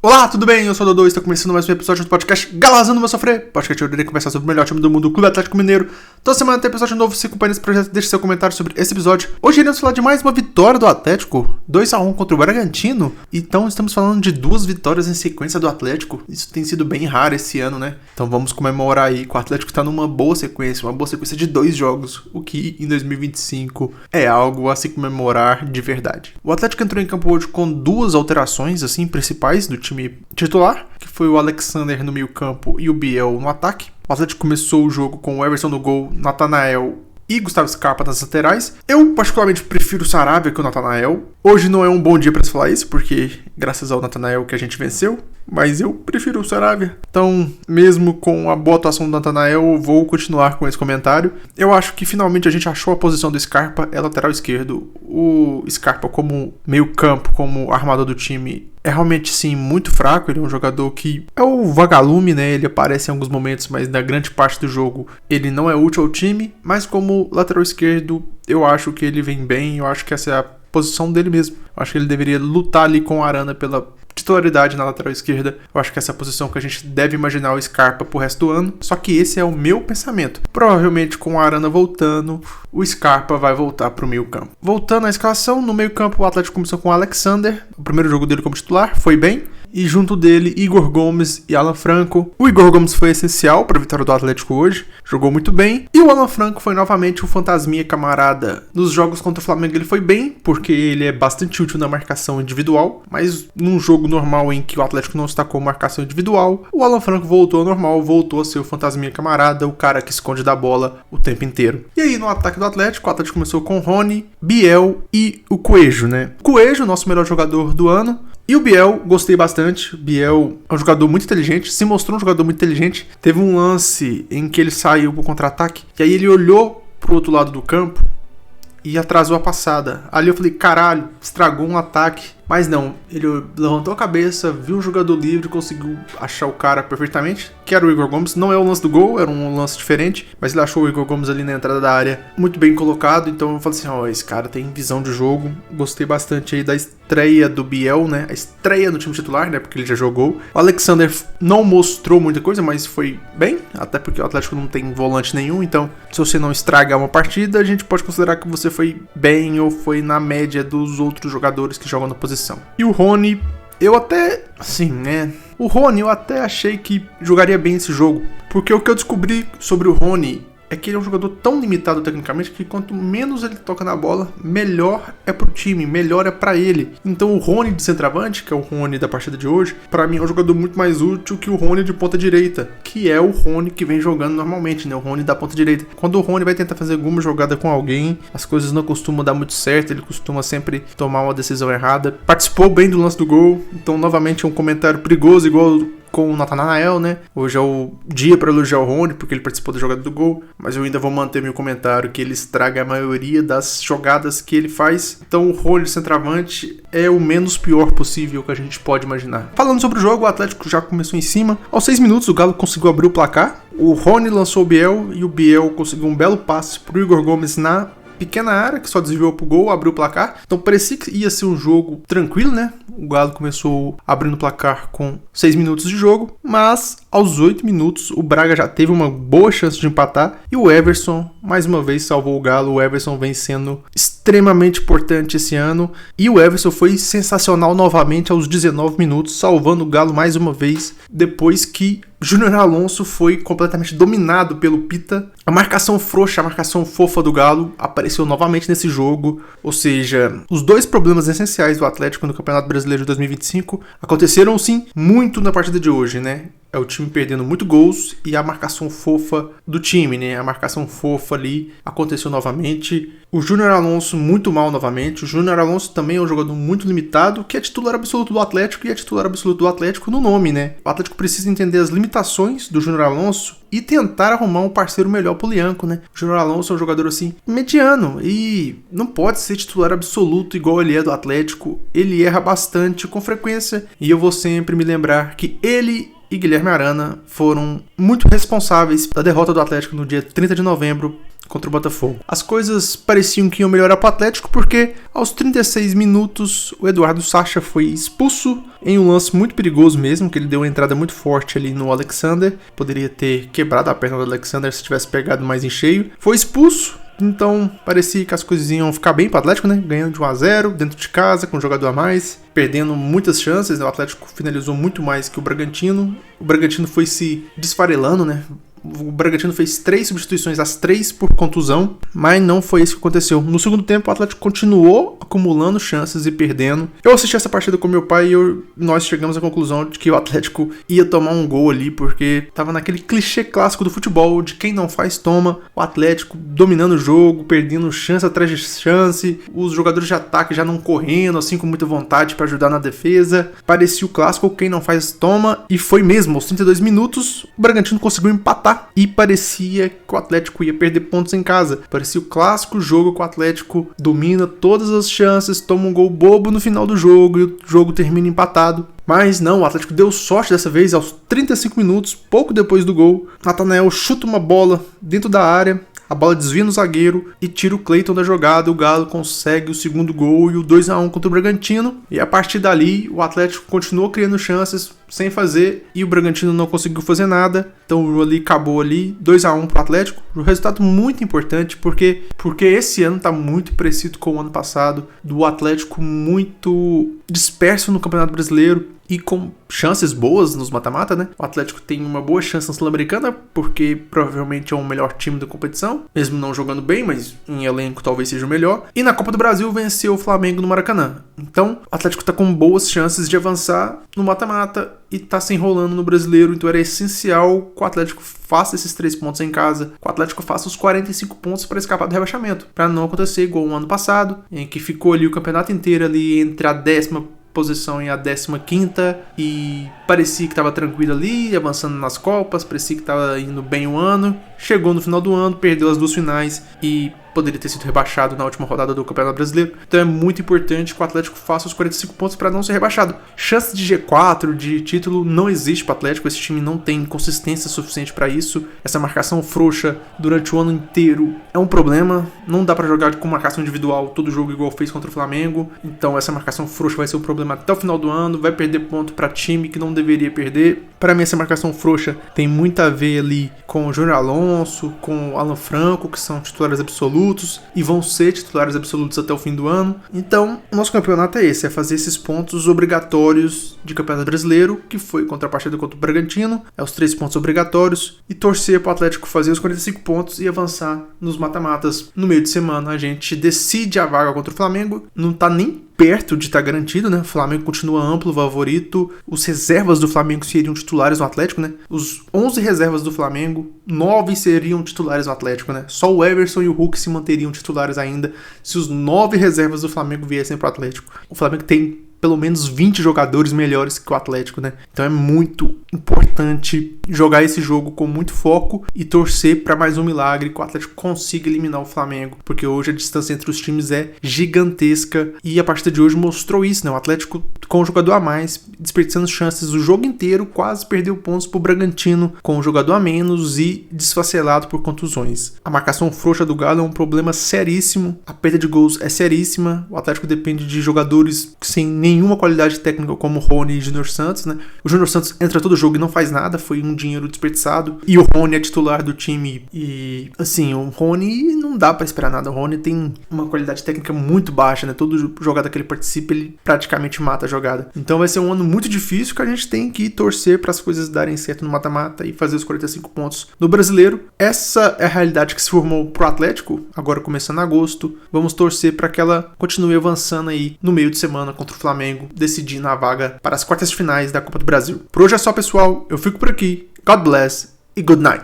Olá, tudo bem? Eu sou o Dodô e está começando mais um episódio do podcast Galazando Meu Sofrer. Podcast onde eu irei conversar sobre o melhor time do mundo, o Clube Atlético Mineiro. Toda semana tem episódio novo, se acompanha nesse projeto, deixe seu comentário sobre esse episódio. Hoje iremos falar de mais uma vitória do Atlético, 2-1 contra o Bragantino. Então estamos falando de duas vitórias em sequência do Atlético. Isso tem sido bem raro esse ano, né? Então vamos comemorar aí que o Atlético está numa boa sequência, uma boa sequência de 2 jogos, o que em 2025 é algo a se comemorar de verdade. O Atlético entrou em campo hoje com duas alterações assim principais do time titular, que foi o Alexander no meio campo e o Biel no ataque. O Atlético começou o jogo com o Everson no gol, Natanael e Gustavo Scarpa nas laterais. Eu particularmente prefiro o Saravia que o Natanael. Hoje não é um bom dia para se falar isso, porque graças ao Natanael que a gente venceu, mas eu prefiro o Saravia. Então, mesmo com a boa atuação do Natanael, eu vou continuar com esse comentário. Eu acho que finalmente a gente achou a posição do Scarpa, é lateral esquerdo. O Scarpa como meio campo, como armador do time, é realmente sim muito fraco. Ele é um jogador que é o vagalume, né? Ele aparece em alguns momentos, mas na grande parte do jogo ele não é útil ao time. Mas como lateral esquerdo, eu acho que ele vem bem. Eu acho que essa é a posição dele mesmo. Eu acho que ele deveria lutar ali com o Arana pela titularidade na lateral esquerda. Eu acho que essa é a posição que a gente deve imaginar o Scarpa pro resto do ano. Só que esse é o meu pensamento. Provavelmente com o Arana voltando, o Scarpa vai voltar pro meio campo. Voltando à escalação, no meio campo o Atlético começou com o Alexander. O primeiro jogo dele como titular foi bem. E junto dele, Igor Gomes e Alan Franco. O Igor Gomes foi essencial para a vitória do Atlético hoje. Jogou muito bem. E o Alan Franco foi novamente o fantasminha camarada. Nos jogos contra o Flamengo ele foi bem, porque ele é bastante útil na marcação individual. Mas num jogo normal em que o Atlético não está com marcação individual, o Alan Franco voltou ao normal, voltou a ser o fantasminha camarada, o cara que esconde da bola o tempo inteiro. E aí no ataque do Atlético, o Atlético começou com Rony, Biel e o Coelho, né? Coelho, nosso melhor jogador do ano. E o Biel, gostei bastante. O Biel é um jogador muito inteligente, se mostrou um jogador muito inteligente. Teve um lance em que ele saiu pro contra-ataque, e aí ele olhou pro outro lado do campo e atrasou a passada. Ali eu falei, caralho, estragou um ataque. Mas não, ele levantou a cabeça, viu um jogador livre, conseguiu achar o cara perfeitamente, que era o Igor Gomes. Não é o lance do gol, era um lance diferente, mas ele achou o Igor Gomes ali na entrada da área muito bem colocado. Então eu falei assim, esse cara tem visão de jogo. Gostei bastante aí da estreia do Biel, né? A estreia no time titular, né? Porque ele já jogou. O Alexander não mostrou muita coisa, mas foi bem, até porque o Atlético não tem volante nenhum. Então, se você não estragar uma partida, a gente pode considerar que você foi bem ou foi na média dos outros jogadores que jogam na posição. E o Rony, eu até, assim, né? O Rony eu até achei que jogaria bem esse jogo, porque o que eu descobri sobre o Rony é que ele é um jogador tão limitado tecnicamente que quanto menos ele toca na bola, melhor é pro time, melhor é pra ele. Então o Rony de centroavante, que é o Rony da partida de hoje, pra mim é um jogador muito mais útil que o Rony de ponta direita, que é o Rony que vem jogando normalmente, né? O Rony da ponta direita. Quando o Rony vai tentar fazer alguma jogada com alguém, as coisas não costumam dar muito certo, ele costuma sempre tomar uma decisão errada. Participou bem do lance do gol, então novamente é um comentário perigoso, igual com o Natanael, né? Hoje é o dia para elogiar o Rony, porque ele participou da jogada do gol, mas eu ainda vou manter meu comentário que ele estraga a maioria das jogadas que ele faz. Então o Rony centroavante é o menos pior possível que a gente pode imaginar. Falando sobre o jogo, o Atlético já começou em cima. Aos 6 minutos o Galo conseguiu abrir o placar. O Rony lançou o Biel e o Biel conseguiu um belo passe pro Igor Gomes na pequena área, que só desviou pro gol, abriu o placar. Então parecia que ia ser um jogo tranquilo, né? O Galo começou abrindo o placar com 6 minutos de jogo, mas aos 8 minutos o Braga já teve uma boa chance de empatar e o Everson mais uma vez salvou o Galo. O Everson vem sendo extremamente importante esse ano e o Everson foi sensacional novamente aos 19 minutos, salvando o Galo mais uma vez, depois que Júnior Alonso foi completamente dominado pelo Pita. A marcação frouxa, a marcação fofa do Galo apareceu novamente nesse jogo. Ou seja, os dois problemas essenciais do Atlético no Campeonato Brasileiro de 2025 aconteceram sim muito na partida de hoje, né? É o time perdendo muito gols e a marcação fofa do time, né? A marcação fofa ali aconteceu novamente. O Júnior Alonso muito mal novamente. O Júnior Alonso também é um jogador muito limitado, que é titular absoluto do Atlético e é titular absoluto do Atlético no nome, né? O Atlético precisa entender as limitações do Júnior Alonso e tentar arrumar um parceiro melhor pro Lianco, né? O Júnior Alonso é um jogador assim, mediano e não pode ser titular absoluto igual ele é do Atlético. Ele erra bastante com frequência e eu vou sempre me lembrar que ele e Guilherme Arana foram muito responsáveis pela derrota do Atlético no dia 30 de novembro contra o Botafogo. As coisas pareciam que iam melhorar para o Atlético porque aos 36 minutos o Eduardo Sacha foi expulso em um lance muito perigoso mesmo, que ele deu uma entrada muito forte ali no Alexander. Poderia ter quebrado a perna do Alexander se tivesse pegado mais em cheio. Foi expulso. Então, parecia que as coisas iam ficar bem para o Atlético, né? Ganhando de 1-0, dentro de casa, com um jogador a mais, perdendo muitas chances. O Atlético finalizou muito mais que o Bragantino. O Bragantino foi se desfarelando, né? O Bragantino fez 3 substituições, as 3 por contusão, mas não foi isso que aconteceu. No segundo tempo, o Atlético continuou acumulando chances e perdendo. Eu assisti essa partida com meu pai e nós chegamos à conclusão de que o Atlético ia tomar um gol ali, porque tava naquele clichê clássico do futebol, de quem não faz, toma. O Atlético dominando o jogo, perdendo chance atrás de chance, os jogadores de ataque já não correndo, assim, com muita vontade para ajudar na defesa. Parecia o clássico, quem não faz, toma. E foi mesmo, aos 32 minutos, o Bragantino conseguiu empatar. E parecia que o Atlético ia perder pontos em casa. Parecia o clássico jogo que o Atlético domina todas as chances, toma um gol bobo no final do jogo e o jogo termina empatado. Mas não, o Atlético deu sorte dessa vez. Aos 35 minutos, pouco depois do gol, Natanael chuta uma bola dentro da área. A bola desvia no zagueiro e tira o Cleiton da jogada. O Galo consegue o segundo gol e o 2-1 contra o Bragantino. E a partir dali, o Atlético continuou criando chances sem fazer e o Bragantino não conseguiu fazer nada. Então ali acabou ali, 2-1 pro Atlético. Um resultado muito importante porque esse ano tá muito parecido com o ano passado, do Atlético muito disperso no Campeonato Brasileiro e com chances boas nos mata-mata, né? O Atlético tem uma boa chance na Sul-Americana, porque provavelmente é o melhor time da competição, mesmo não jogando bem, mas em elenco talvez seja o melhor. E na Copa do Brasil venceu o Flamengo no Maracanã. Então, o Atlético tá com boas chances de avançar no mata-mata e tá se enrolando no Brasileiro, então era essencial que o Atlético faça esses 3 pontos em casa, que o Atlético faça os 45 pontos para escapar do rebaixamento, para não acontecer igual o ano passado, em que ficou ali o campeonato inteiro ali entre a 10ª posição e a 15ª e parecia que estava tranquilo ali, avançando nas Copas, parecia que estava indo bem o ano. Chegou no final do ano, perdeu as 2 finais e poderia ter sido rebaixado na última rodada do Campeonato Brasileiro. Então é muito importante que o Atlético faça os 45 pontos para não ser rebaixado. Chance de G4, de título, não existe para o Atlético. Esse time não tem consistência suficiente para isso. Essa marcação frouxa durante o ano inteiro é um problema. Não dá para jogar com marcação individual todo jogo igual fez contra o Flamengo. Então essa marcação frouxa vai ser um problema até o final do ano. Vai perder ponto para time que não deveria perder. Para mim essa marcação frouxa tem muito a ver ali com o Júnior Alonso, com o Alan Franco, que são titulares absolutos e vão ser titulares absolutos até o fim do ano. Então, o nosso campeonato é esse, é fazer esses pontos obrigatórios de Campeonato Brasileiro, que foi contra a partida contra o Bragantino, é os 3 pontos obrigatórios, e torcer para o Atlético fazer os 45 pontos e avançar nos mata-matas. No meio de semana a gente decide a vaga contra o Flamengo, não tá nem perto de estar garantido, né? O Flamengo continua amplo favorito. Os reservas do Flamengo seriam titulares no Atlético, né? Os 11 reservas do Flamengo, 9 seriam titulares no Atlético, né? Só o Everson e o Hulk se manteriam titulares ainda se os 9 reservas do Flamengo viessem para o Atlético. O Flamengo tem pelo menos 20 jogadores melhores que o Atlético, né? Então é muito importante jogar esse jogo com muito foco e torcer para mais um milagre que o Atlético consiga eliminar o Flamengo, porque hoje a distância entre os times é gigantesca e a partida de hoje mostrou isso, né? O Atlético com um jogador a mais, desperdiçando chances o jogo inteiro, quase perdeu pontos pro Bragantino com um jogador a menos e desfacelado por contusões. A marcação frouxa do Galo é um problema seríssimo, a perda de gols é seríssima, o Atlético depende de jogadores sem nenhuma qualidade técnica como o Rony e Júnior Santos, né? O Júnior Santos entra todo jogo e não faz nada, foi um dinheiro desperdiçado. E o Rony é titular do time e, assim, o Rony não dá pra esperar nada. O Rony tem uma qualidade técnica muito baixa, né? Toda jogada que ele participa, ele praticamente mata a jogada. Então vai ser um ano muito difícil que a gente tem que torcer para as coisas darem certo no mata-mata e fazer os 45 pontos no Brasileiro. Essa é a realidade que se formou pro Atlético, agora começando em agosto. Vamos torcer para que ela continue avançando aí no meio de semana contra o Flamengo, decidindo a vaga para as quartas de finais da Copa do Brasil. Por hoje é só, pessoal. Eu fico por aqui. God bless e good night.